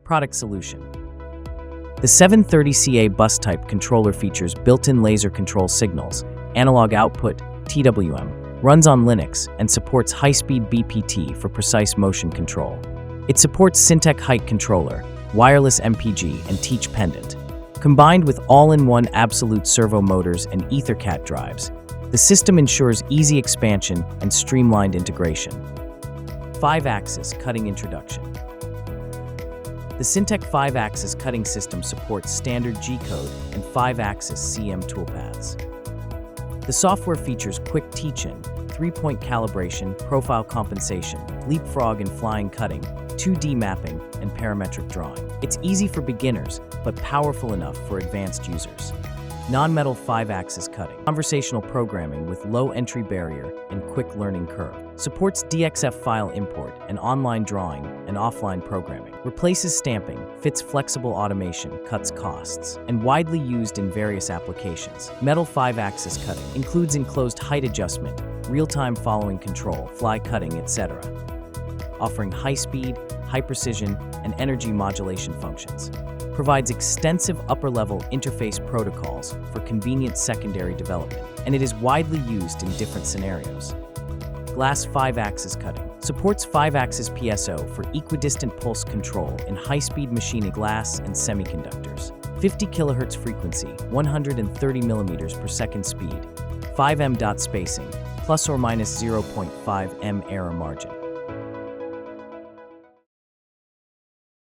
Product solution. The 730CA bus type controller features built-in laser control signals, analog output, TWM, runs on Linux, and supports high-speed BPT for precise motion control. It supports Syntec height controller, wireless MPG, and teach pendant. Combined with all-in-one absolute servo motors and EtherCAT drives, the system ensures easy expansion and streamlined integration. 5-axis cutting introduction. The Syntec 5-axis cutting system supports standard G-code and 5-axis CM toolpaths. The software features quick teach-in, 3-point calibration, profile compensation, leapfrog and flying cutting, 2D mapping, and parametric drawing. It's easy for beginners, but powerful enough for advanced users. Non-metal 5-axis cutting. Conversational programming with low entry barrier and quick learning curve. Supports DXF file import and online drawing and offline programming. Replaces stamping, fits flexible automation, cuts costs, and widely used in various applications. Metal 5-axis cutting includes enclosed height adjustment, real-time following control, fly cutting, etc., offering high speed, high precision, and energy modulation functions. Provides extensive upper-level interface protocols for convenient secondary development, and it is widely used in different scenarios. Glass 5-axis cutting supports 5-axis PSO for equidistant pulse control in high-speed machining glass and semiconductors. 50 kHz frequency, 130 mm per second speed, 5 m dot spacing, plus or minus 0.5 m error margin.